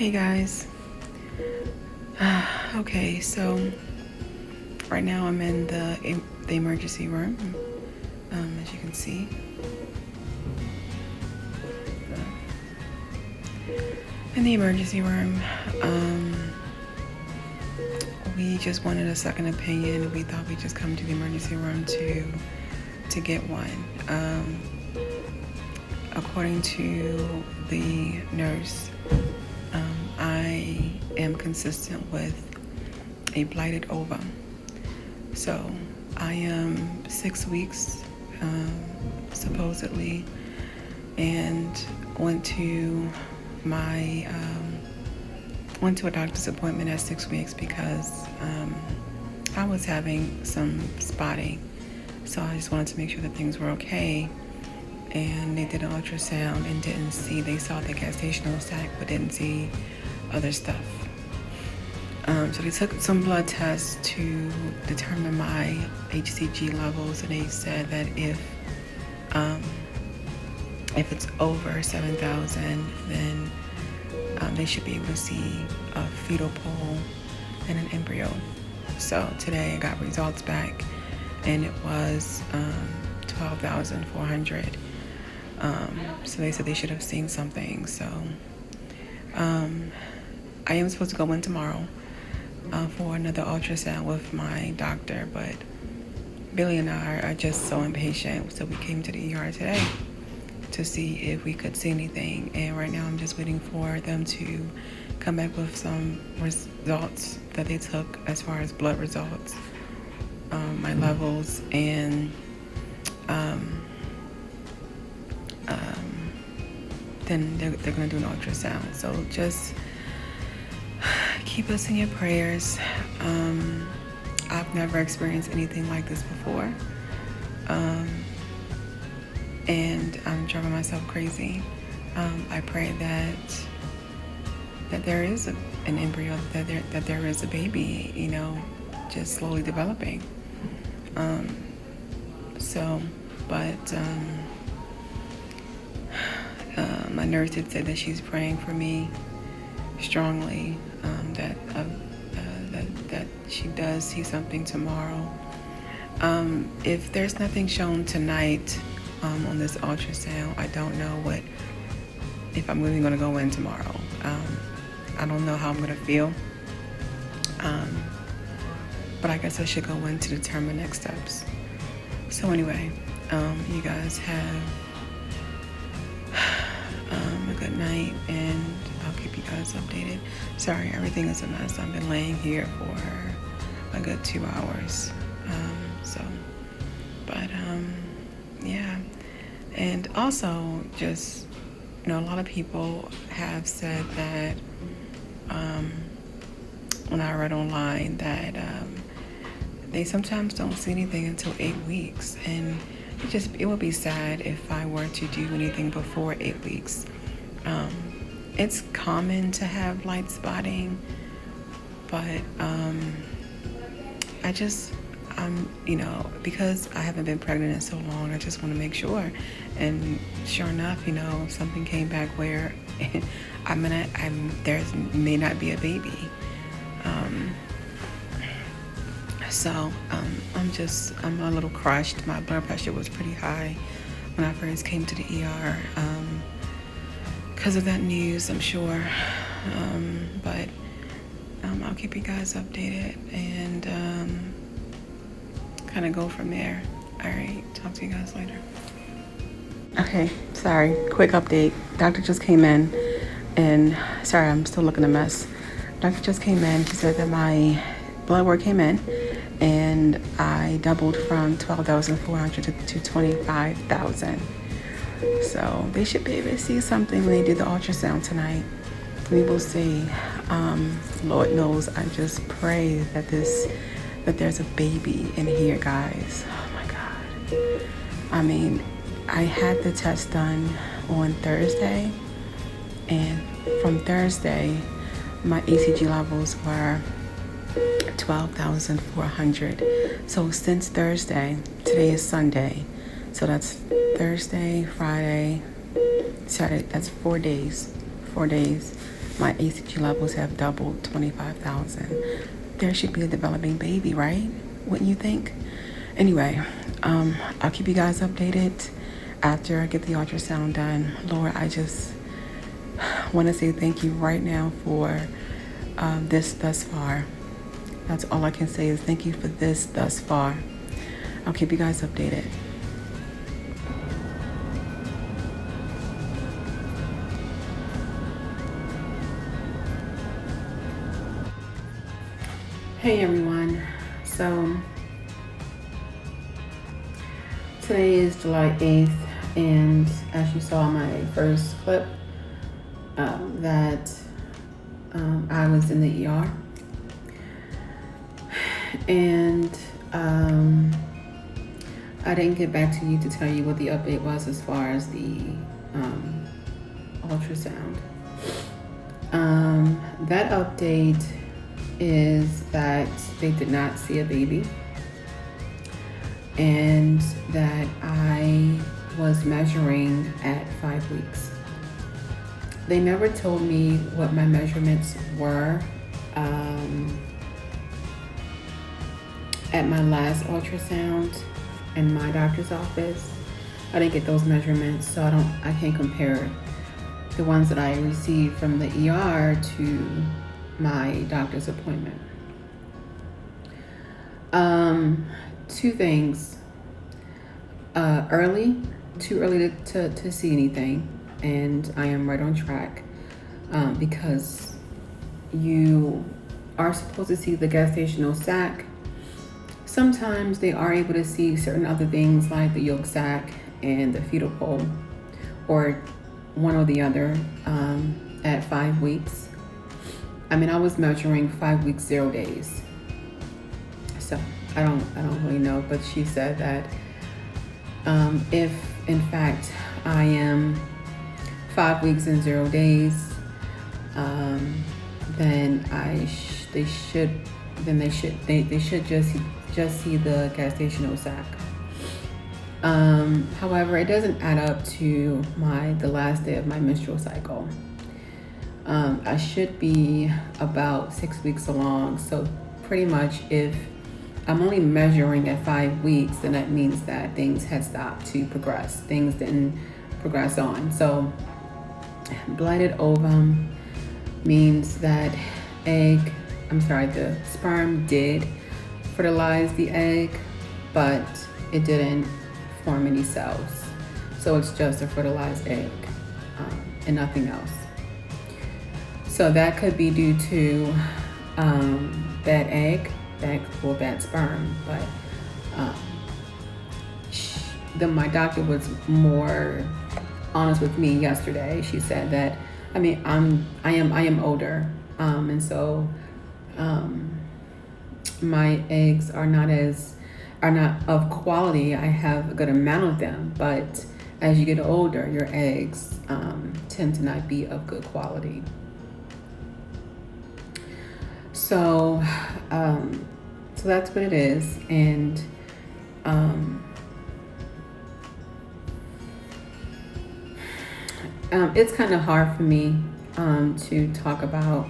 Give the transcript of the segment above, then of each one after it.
Hey guys. Okay, so right now I'm in the emergency room. As you can see, in the emergency room, we just wanted a second opinion. We thought we'd just come to the emergency room to get one. According to the nurse, I am consistent with a blighted ovum. So I am 6 weeks, supposedly, and went to a doctor's appointment at 6 weeks because I was having some spotting. So I just wanted to make sure that things were okay. And they did an ultrasound and they saw the gestational sac, but didn't see other stuff. So they took some blood tests to determine my HCG levels, and they said that if it's over 7,000, then they should be able to see a fetal pole and an embryo. So today I got results back, and it was 12,400. So they said they should have seen something. So I am supposed to go in tomorrow for another ultrasound with my doctor, but Billy and I are just so impatient. So we came to the ER today to see if we could see anything. And right now I'm just waiting for them to come back with some results that they took as far as blood results, my levels, and then they're going to do an ultrasound. So just keep us in your prayers. I've never experienced anything like this before. And I'm driving myself crazy. I pray that there is an embryo, that there is a baby, just slowly developing. My nurse did say that she's praying for me strongly, that she does see something tomorrow. If there's nothing shown tonight on this ultrasound, I don't know if I'm really going to go in tomorrow. I don't know how I'm going to feel, but I guess I should go in to determine next steps. So anyway, you guys have a good night, and I'll keep you guys updated. Sorry, everything is a mess. I've been laying here for a good 2 hours. Yeah. And also, just, a lot of people have said that, when I read online, that they sometimes don't see anything until 8 weeks. And it would be sad if I were to do anything before 8 weeks. It's common to have light spotting, but because I haven't been pregnant in so long, I just want to make sure. And sure enough, something came back where there may not be a baby. I'm a little crushed. My blood pressure was pretty high when I first came to the ER because of that news, I'm sure. But I'll keep you guys updated and kind of go from there. All right, talk to you guys later. Okay, sorry, quick update. Doctor just came in, and sorry, I'm still looking a mess. Doctor just came in. She said that my blood work came in, and I doubled from 12,400 to 25,000. So they should be able to see something when they do the ultrasound tonight. We will see. Lord knows, I just pray that there's a baby in here, guys. Oh my God. I mean, I had the test done on Thursday, and from Thursday, my ECG levels were 12,400. So since Thursday, today is Sunday, so that's Thursday, Friday, Saturday, that's 4 days. My ACG levels have doubled 25,000. There should be a developing baby, right? Wouldn't you think? Anyway, I'll keep you guys updated after I get the ultrasound done. Lord, I just want to say thank you right now for this thus far. That's all I can say is thank you for this thus far. I'll keep you guys updated. Hey everyone, so today is July 8th, and as you saw in my first clip, that I was in the ER, and I didn't get back to you to tell you what the update was as far as the ultrasound. That update is that they did not see a baby, and that I was measuring at 5 weeks. They never told me what my measurements were at my last ultrasound in my doctor's office. I didn't get those measurements, so I can't compare the ones that I received from the ER to my doctor's appointment. Two things. Too early to see anything, and I am right on track because you are supposed to see the gestational sac. Sometimes they are able to see certain other things like the yolk sac and the fetal pole, or one or the other at 5 weeks. I mean, I was measuring 5 weeks, 0 days. So I don't really know, but she said that if in fact I am 5 weeks and 0 days, then they should just see the gestational sac. However, it doesn't add up to the last day of my menstrual cycle. I should be about 6 weeks along. So pretty much if I'm only measuring at 5 weeks, then that means that things had stopped to progress. Things didn't progress on. So blighted ovum means that the sperm did fertilize the egg, but it didn't form any cells. So it's just a fertilized egg and nothing else. So that could be due to bad egg, bad sperm. But my doctor was more honest with me yesterday. She said that I am older, and so my eggs are not of quality. I have a good amount of them, but as you get older, your eggs tend to not be of good quality. So that's what it is, and it's kind of hard for me to talk about,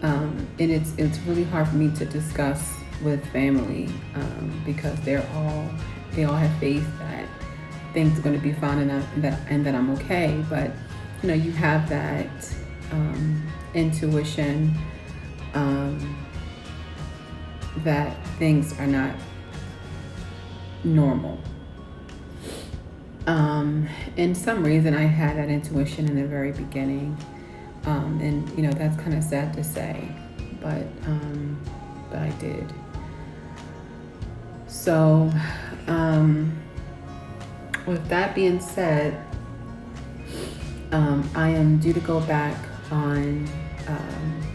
and it's really hard for me to discuss with family because they all have faith that things are going to be fine and that I'm okay. But you have that intuition that things are not normal. And some reason I had that intuition in the very beginning, and that's kind of sad to say, but I did. So with that being said, I am due to go back on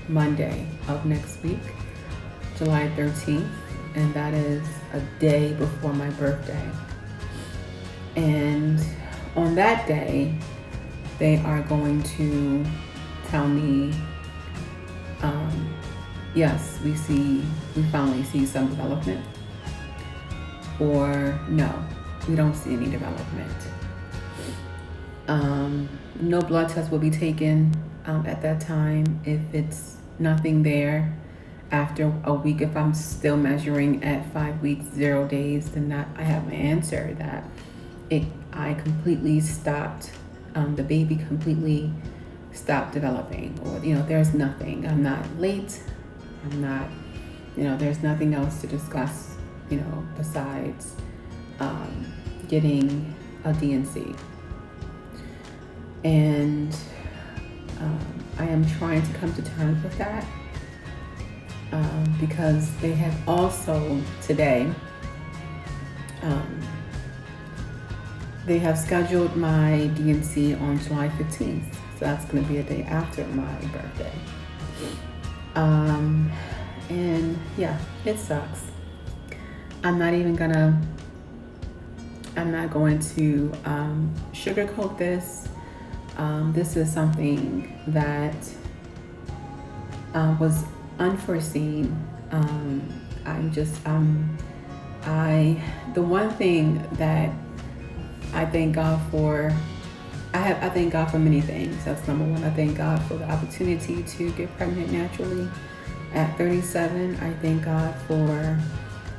Monday of next week, July 13th, and that is a day before my birthday. And on that day, they are going to tell me, yes, we finally see some development, or no, we don't see any development. No blood test will be taken at that time. If it's nothing there after a week, if I'm still measuring at 5 weeks, 0 days, then I have my answer that I completely stopped, the baby completely stopped developing, or there's nothing. I'm not late. I'm not, there's nothing else to discuss, besides getting a DNC. And I am trying to come to terms with that, because they have also today, they have scheduled my DNC on July 15th. So that's going to be a day after my birthday. And yeah, it sucks. I'm not going to sugarcoat this. This is something that was unforeseen. The one thing that I thank God for, I thank God for many things. That's number one. I thank God for the opportunity to get pregnant naturally at 37. I thank God for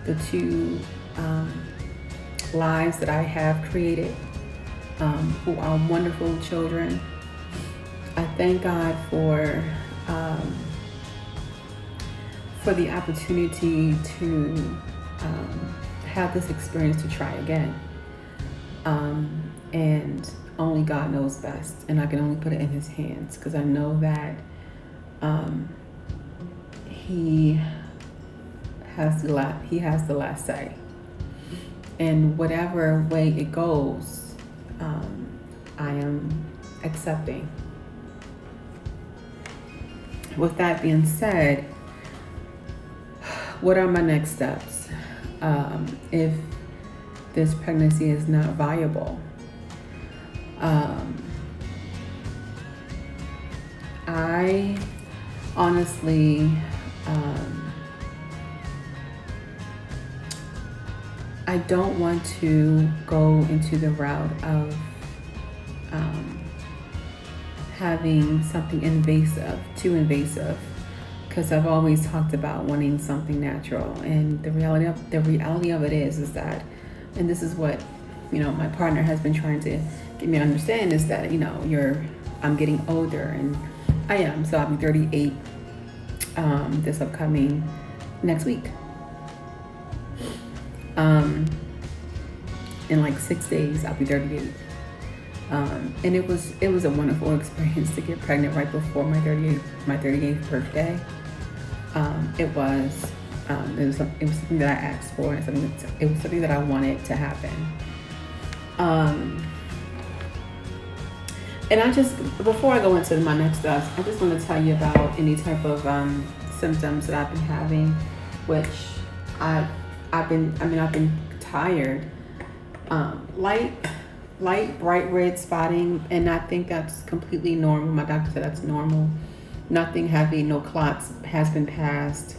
the 2 lives that I have created, who are wonderful children. I thank God for the opportunity to have this experience to try again. And only God knows best, and I can only put it in His hands, because I know that He has the last say. And whatever way it goes, I am accepting. With that being said, what are my next steps if this pregnancy is not viable? I honestly, I don't want to go into the route of having something too invasive, because I've always talked about wanting something natural, and the reality of it is that, and this is what my partner has been trying to get me to understand, is that I'm getting older, and I am. So I'll be 38 this upcoming next week. In like 6 days, I'll be 38. And it was a wonderful experience to get pregnant right before my 38th birthday. It was something that I asked for, and it was something that I wanted to happen. And before I go into my next steps, I just want to tell you about any type of symptoms that I've been having, which I've been tired, light bright red spotting, and I think that's completely normal. My doctor said that's normal. Nothing heavy, no clots has been passed,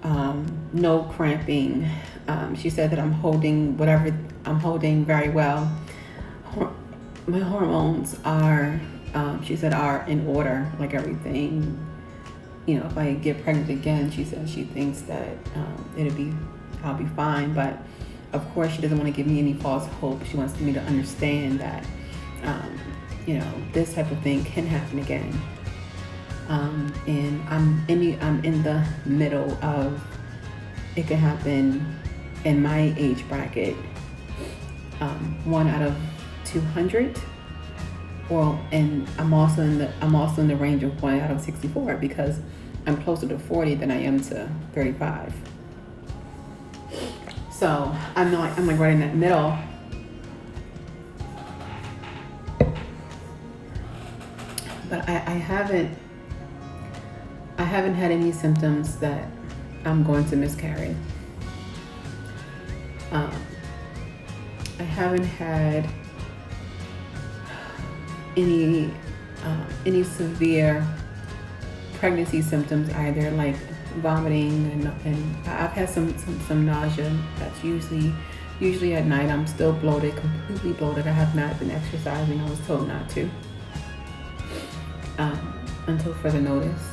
no cramping. She said that I'm holding whatever I'm holding very well. My hormones are, she said, are in order, like everything. If I get pregnant again, she said she thinks that I'll be fine. But of course, she doesn't want to give me any false hope. She wants me to understand that, this type of thing can happen again. And I'm in the middle of, it can happen in my age bracket, 1 out of 200, and I'm also in the range of 1 out of 64, because I'm closer to 40 than I am to 35. So I'm like right in that middle. But I haven't had any symptoms that I'm going to miscarry. I haven't had any severe pregnancy symptoms either, like vomiting, and I've had some nausea. That's usually at night. I'm still bloated, completely bloated. I have not been exercising. I was told not to. until further notice.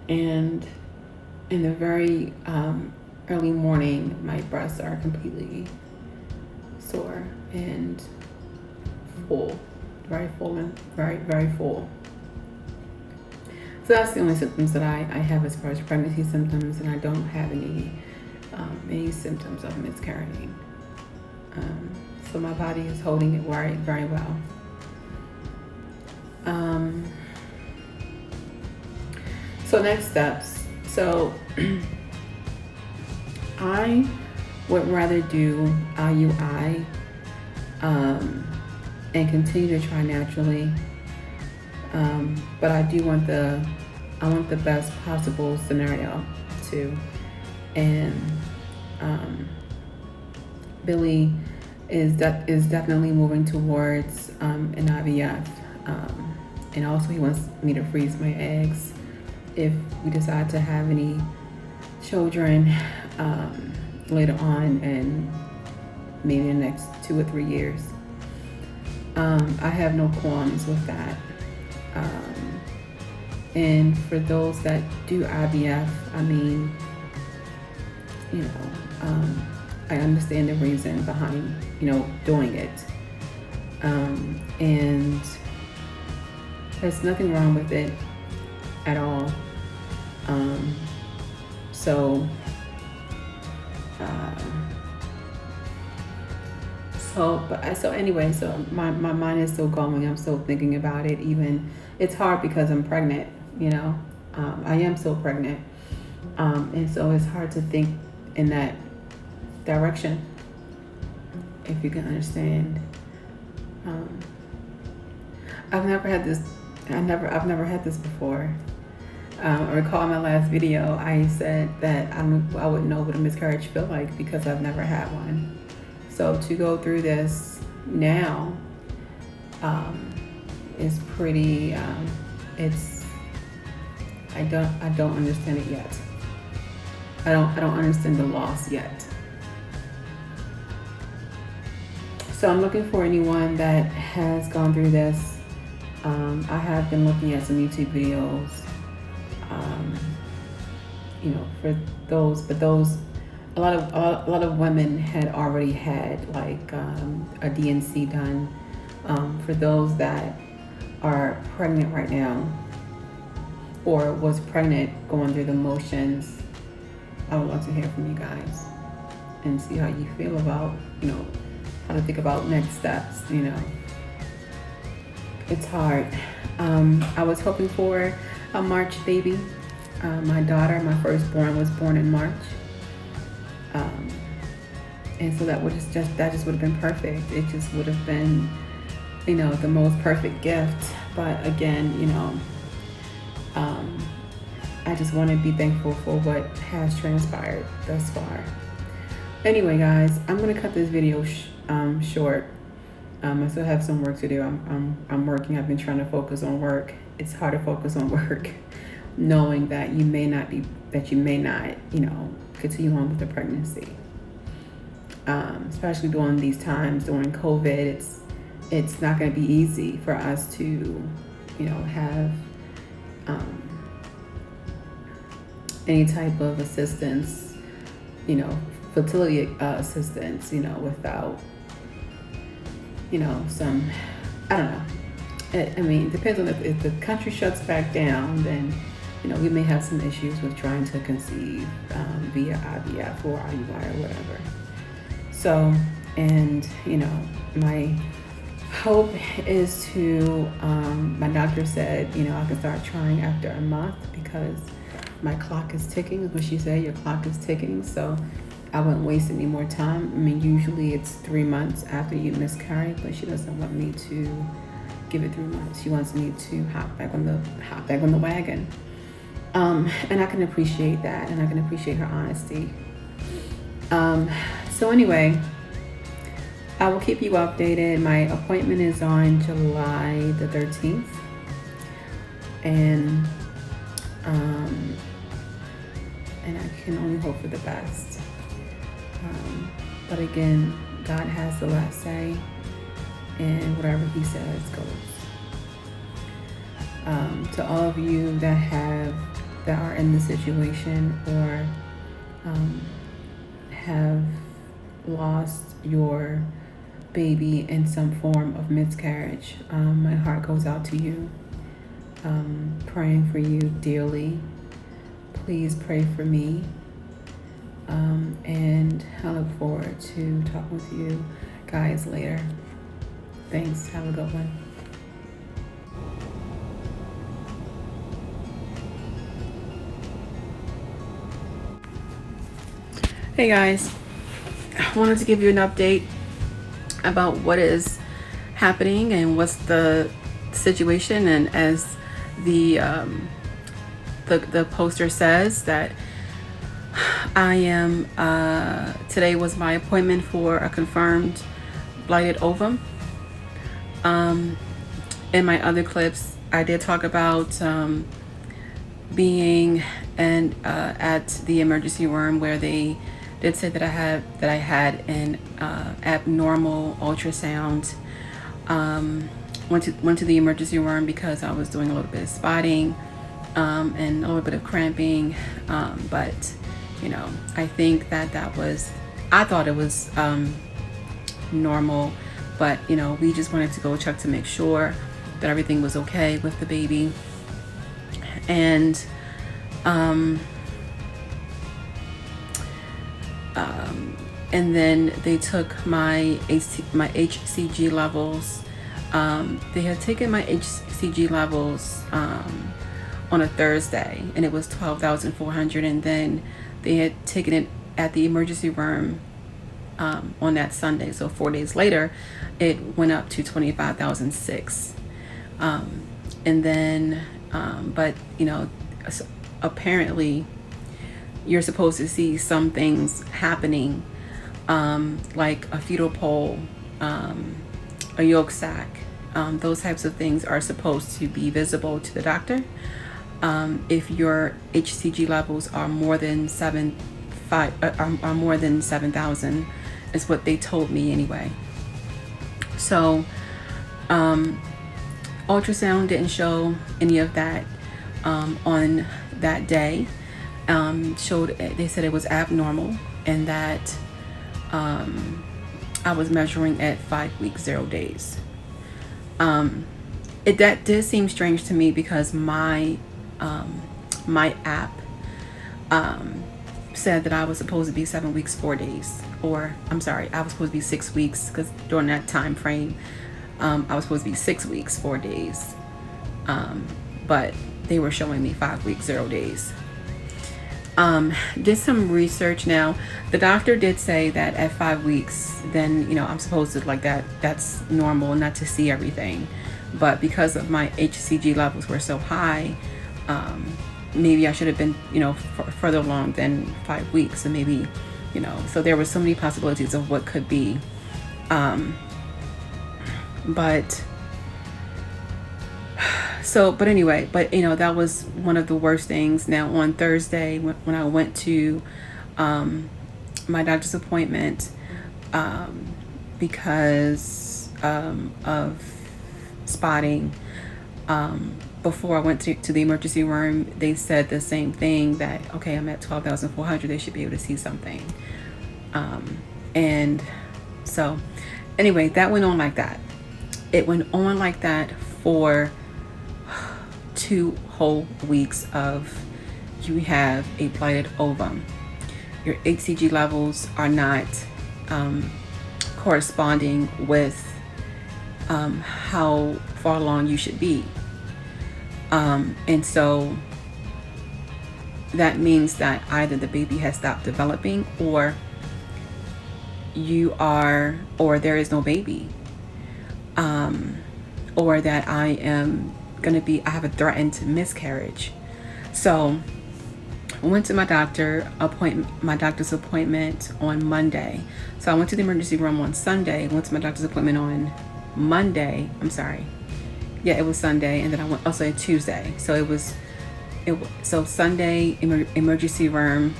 And in the very early morning, my breasts are completely sore and full, very full and very full. So that's the only symptoms that I have as far as pregnancy symptoms, and I don't have any symptoms of miscarrying. So my body is holding it very well. So next steps. So I would rather do IUI and continue to try naturally. But I do want the best possible scenario too. And Billy is definitely moving towards an IVF. And also he wants me to freeze my eggs if we decide to have any children later on, and maybe in the next 2 or 3 years. I have no qualms with that. And for those that do IVF, I mean, you know, I understand the reason behind, you know, doing it. And there's nothing wrong with it at all. So anyway, so my mind is still going. I'm still thinking about it. Even it's hard because I'm pregnant, you know. I am still pregnant. And so it's hard to think in that direction, if you can understand. I've never had this before. I recall in my last video, I said that I wouldn't know what a miscarriage feel like because I've never had one. So to go through this now is pretty. I don't understand it yet. I don't understand the loss yet. So I'm looking for anyone that has gone through this. I have been looking at some YouTube videos. You know, for those, but those, a lot of women had already had like a DNC done. For those that are pregnant right now, or was pregnant going through the motions, I would love to hear from you guys and see how you feel about, you know, how to think about next steps. You know, it's hard. I was hoping for a March baby. My daughter, my firstborn, was born in March, and so that just would have been perfect. It just would have been, you know, the most perfect gift. But again, you know, I just want to be thankful for what has transpired thus far. Anyway, guys, I'm gonna cut this video short. I still have some work to do. I'm working. I've been trying to focus on work. It's hard to focus on work, knowing that you may not, you know, continue on with the pregnancy. Especially during these times, during COVID, it's not going to be easy for us to, you know, have any type of assistance, you know, fertility assistance, you know, without, you know, some, I don't know. I mean, it depends on if the country shuts back down, then, you know, we may have some issues with trying to conceive via IVF or IUI or whatever. So, and, you know, my hope is to, my doctor said, you know, I can start trying after a month because my clock is ticking, is what she said, your clock is ticking. So I wouldn't waste any more time. I mean, usually it's 3 months after you miscarry, but she doesn't want me to give it 3 months. She wants me to hop back on the wagon. And I can appreciate that, and I can appreciate her honesty. So anyway, I will keep you updated. My appointment is on July the 13th. And I can only hope for the best. But again, God has the last say, and whatever He says goes. To all of you that are in this situation or have lost your baby in some form of miscarriage, my heart goes out to you. Praying for you dearly. Please pray for me. And I look forward to talking with you guys later. Thanks. Have a good one. Hey guys, I wanted to give you an update about what is happening and what's the situation. And as the poster says, that I am today was my appointment for a confirmed blighted ovum. In my other clips, I did talk about being at the emergency room where they did say that I had an abnormal ultrasound. Went to the emergency room because I was doing a little bit of spotting and a little bit of cramping, but I think I thought it was normal, but we just wanted to go check to make sure that everything was okay with the baby. And and then they took my HCG levels. They had taken my HCG levels on a Thursday, and it was 12,400, and then they had taken it at the emergency room on that Sunday. So 4 days later, it went up to 25,006. And then, but apparently, you're supposed to see some things happening, like a fetal pole, a yolk sac. Those types of things are supposed to be visible to the doctor. If your HCG levels are more than 7,000, is what they told me anyway. So, ultrasound didn't show any of that on that day. They said it was abnormal, and that I was measuring at 5 weeks 0 days. That did seem strange to me because my app said that I was supposed to be 7 weeks 4 days, or I'm sorry, I was supposed to be 6 weeks, because during that time frame I was supposed to be 6 weeks 4 days, but they were showing me 5 weeks 0 days. Did some research. Now, the doctor did say that at 5 weeks, then I'm supposed to, like, that's normal not to see everything, but because of my HCG levels were so high, maybe I should have been further along than 5 weeks. And maybe so there were so many possibilities of what could be, but anyway, that was one of the worst things. Now, on Thursday, when I went to my doctor's appointment, because of spotting, before I went to the emergency room, they said the same thing, that okay, I'm at 12,400, they should be able to see something. And so anyway, that went on like that. It went on like that for 2 whole weeks of you have a blighted ovum. Your HCG levels are not corresponding with how far along you should be. And so that means that either the baby has stopped developing, or there is no baby, or that I have a threatened miscarriage. So I went to my doctor's appointment on Monday. So I went to the emergency room on Sunday, went to my doctor's appointment on Monday. I'm sorry. Yeah, it was Sunday, and then I went also Tuesday. So so Sunday emergency room.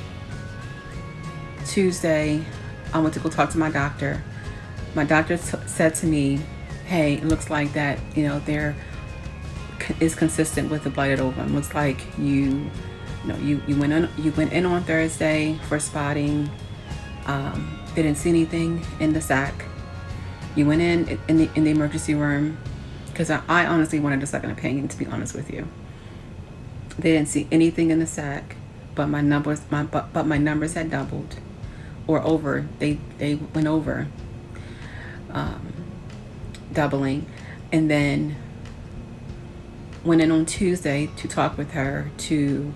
Tuesday I went to go talk to my doctor. My doctor said to me, hey, it looks like that, there is consistent with the blighted ovum. Looks like you went in on Thursday for spotting. Didn't see anything in the sac. You went in the emergency room because I honestly wanted a second opinion, to be honest with you. They didn't see anything in the sac, but my numbers had doubled or over. They went over, doubling, and then went in on Tuesday to talk with her to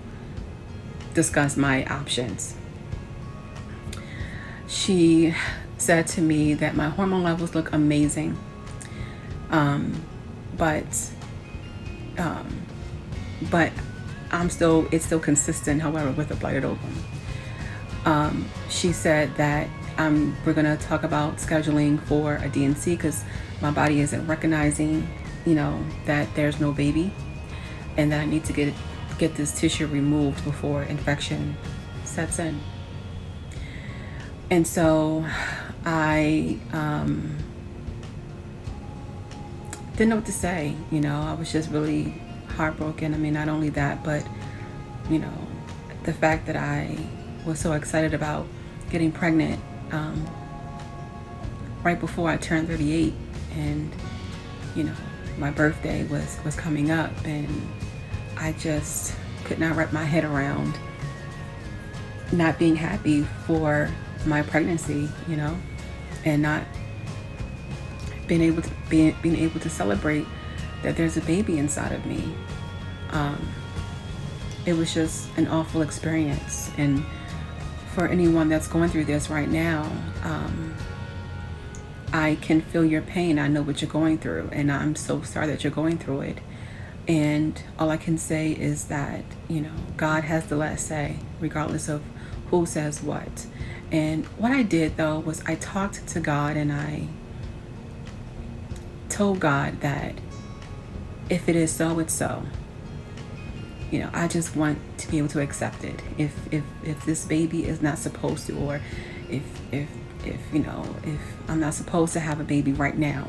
discuss my options. She said to me that my hormone levels look amazing, but it's still consistent, however, with the blighted ovum. She said that we're gonna talk about scheduling for a D&C because my body isn't recognizing, that there's no baby, and that I need to get this tissue removed before infection sets in. And so I didn't know what to say. I was just really heartbroken. I mean, not only that, but the fact that I was so excited about getting pregnant right before I turned 38, and my birthday was coming up, and I just could not wrap my head around not being happy for my pregnancy, and not being able to celebrate that there's a baby inside of me. It was just an awful experience, and for anyone that's going through this right now, I can feel your pain. I know what you're going through, and I'm so sorry that you're going through it. And all I can say is that, God has the last say, regardless of who says what. And what I did, though, was I talked to God, and I told God that if it is so, it's so. I just want to be able to accept it. If this baby is not supposed to, or if I'm not supposed to have a baby right now,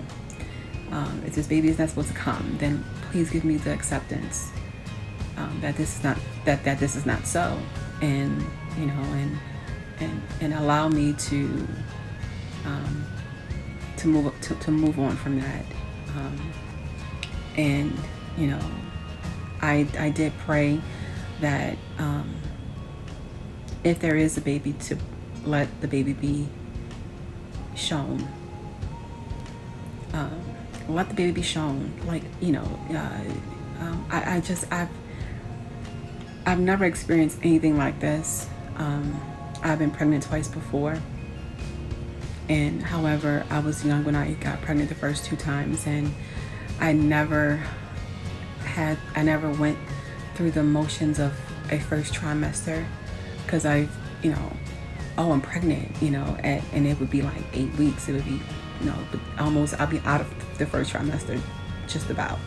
if this baby is not supposed to come, then please give me the acceptance that this is not so, and and allow me to move on from that. And I did pray that if there is a baby, to let the baby be shown. Let the baby be shown. I've never experienced anything like this. I've been pregnant twice before, and however, I was young when I got pregnant the first 2 times, and I never went through the motions of a first trimester, because I'm pregnant, and it would be like 8 weeks. It would be, almost, I'll be out of the first trimester, just about.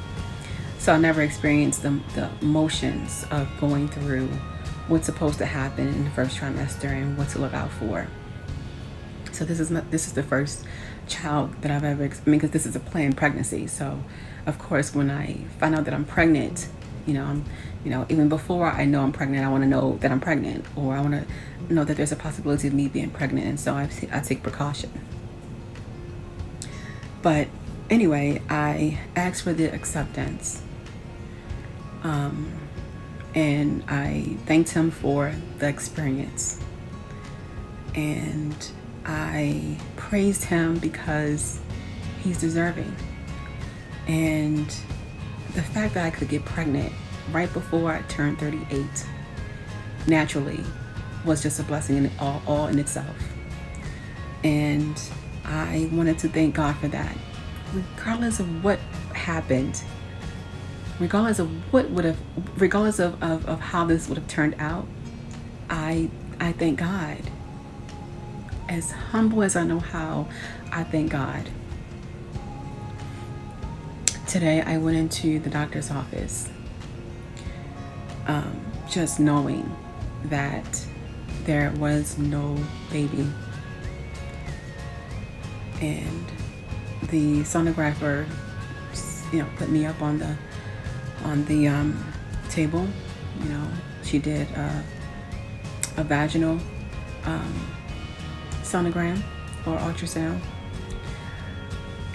So I never experienced the motions of going through what's supposed to happen in the first trimester and what to look out for. So this is the first child that I've ever, because this is a planned pregnancy. So of course, when I find out that I'm pregnant, even before I know I'm pregnant, I want to know that I'm pregnant, or I want to know that there's a possibility of me being pregnant, and so I take precaution. But anyway, I asked for the acceptance, and I thanked him for the experience, and I praised him because he's deserving. And the fact that I could get pregnant right before I turned 38 naturally was just a blessing in all in itself. And I wanted to thank God for that. Regardless of what happened, regardless of how this would have turned out, I thank God. As humble as I know how, I thank God. Today I went into the doctor's office, just knowing that there was no baby. and the sonographer, put me up on the table. She did a vaginal sonogram or ultrasound,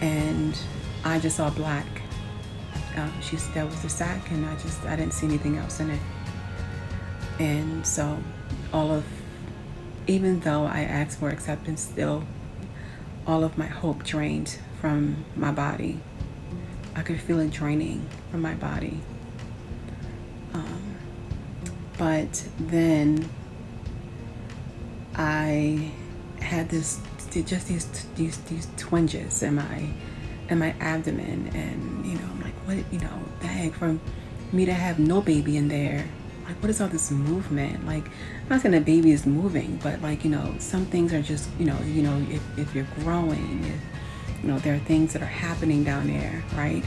and I just saw black. That was the sac, and I didn't see anything else in it. And so even though I asked for acceptance, still all of my hope drained from my body. I could feel it draining from my body. But then I had these twinges in my abdomen, and I'm like, what, the heck, for me to have no baby in there, like, what is all this movement? Like, I'm not saying the baby is moving, but like, some things are just, if you're growing, there are things that are happening down there, right?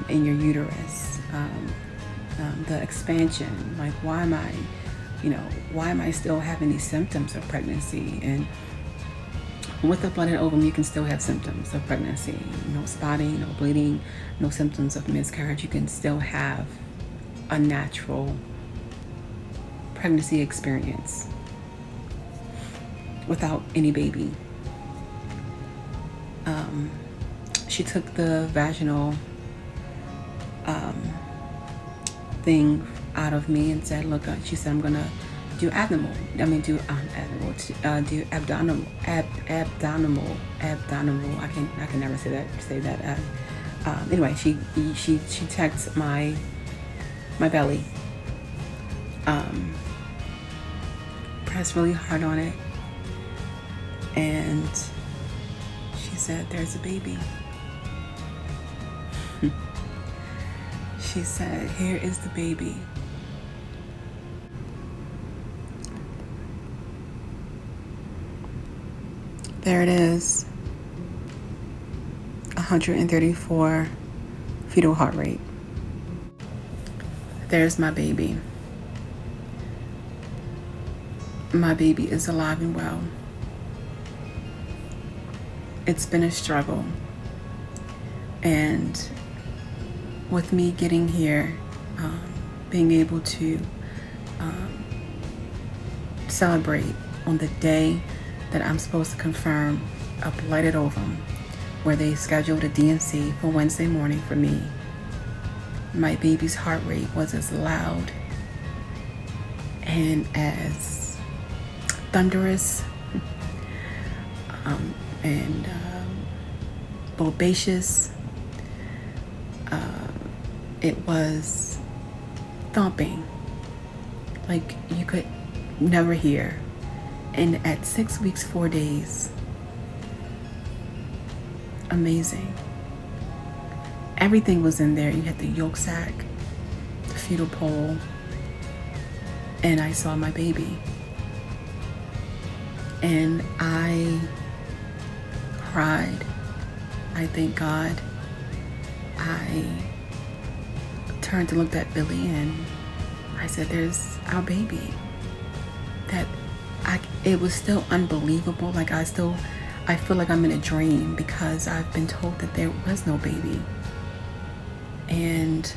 In your uterus, the expansion, like, why am I still having these symptoms of pregnancy? And with the blighted ovum, you can still have symptoms of pregnancy. No spotting, no bleeding, no symptoms of miscarriage. You can still have a natural pregnancy experience without any baby. She took the vaginal thing out of me and said, look, she said, I'm gonna do abdominal. I can never say that. Anyway, she checked my belly, pressed really hard on it, and she said, there's a baby. She said, here is the baby. There it is. 134 fetal heart rate. There's my baby. My baby is alive and well. It's been a struggle. And with me getting here, being able to celebrate on the day that I'm supposed to confirm a blighted ovum, where they scheduled a DNC for Wednesday morning for me, my baby's heart rate was as loud and as thunderous and bodacious. It was thumping like you could never hear. And at 6 weeks, 4 days, amazing. Everything was in there. You had the yolk sac, the fetal pole, and I saw my baby. And I cried. I thank God. I turned to look at Billy and I said, there's our baby. It was still unbelievable. Like, I feel like I'm in a dream because I've been told that there was no baby. And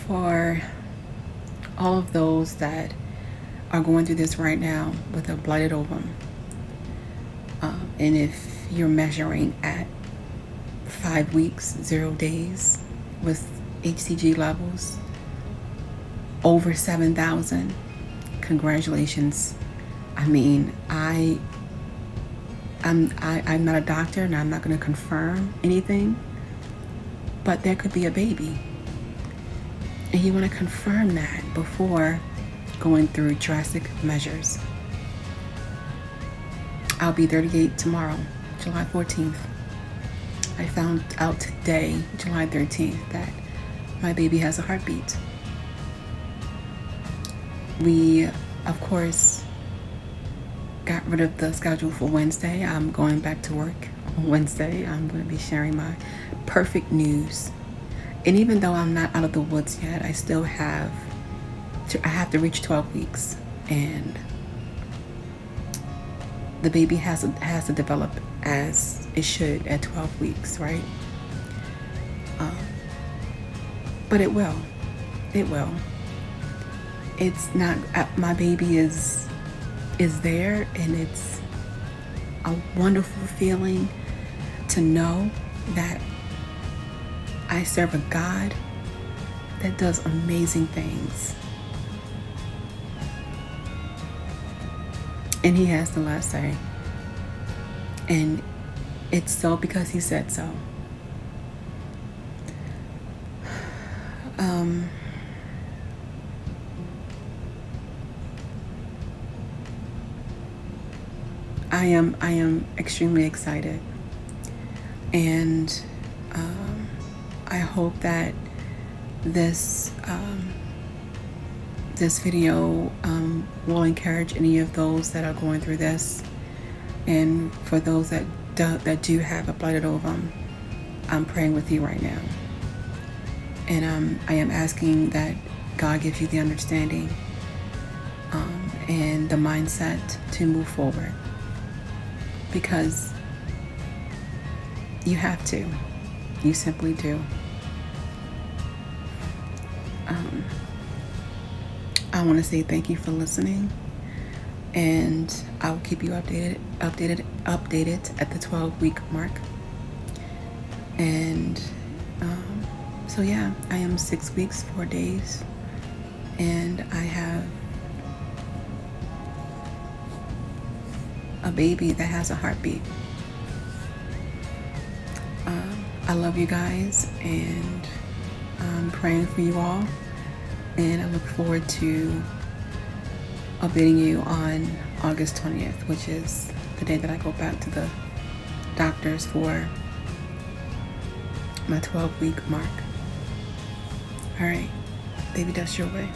for all of those that are going through this right now with a blighted ovum, and if you're measuring at 5 weeks, 0 days with HCG levels over 7,000, congratulations. I mean, I'm not a doctor and I'm not going to confirm anything, but there could be a baby. And you want to confirm that before going through drastic measures. I'll be 38 tomorrow, July 14th. I found out today, July 13th, that my baby has a heartbeat. We, of course, got rid of the schedule for Wednesday. I'm going back to work on Wednesday. I'm going to be sharing my perfect news. And even though I'm not out of the woods yet, I still have to reach 12 weeks. And the baby has to develop as it should at 12 weeks, right? But it will. It will. It's not. My baby is there, and it's a wonderful feeling to know that I serve a God that does amazing things. And He has the last say. And it's so because He said so. I am extremely excited, and I hope that this this video will encourage any of those that are going through this, and for those that do have a blighted ovum, I'm praying with you right now, and I am asking that God gives you the understanding and the mindset to move forward, because you have to. You simply do. I want to say thank you for listening, and I will keep you updated at the 12-week mark. And so yeah, I am 6 weeks, 4 days, and I have a baby that has a heartbeat. I love you guys, and I'm praying for you all, and I look forward to updating you on August 20th, which is the day that I go back to the doctors for my 12-week mark. All right, baby, that's your way.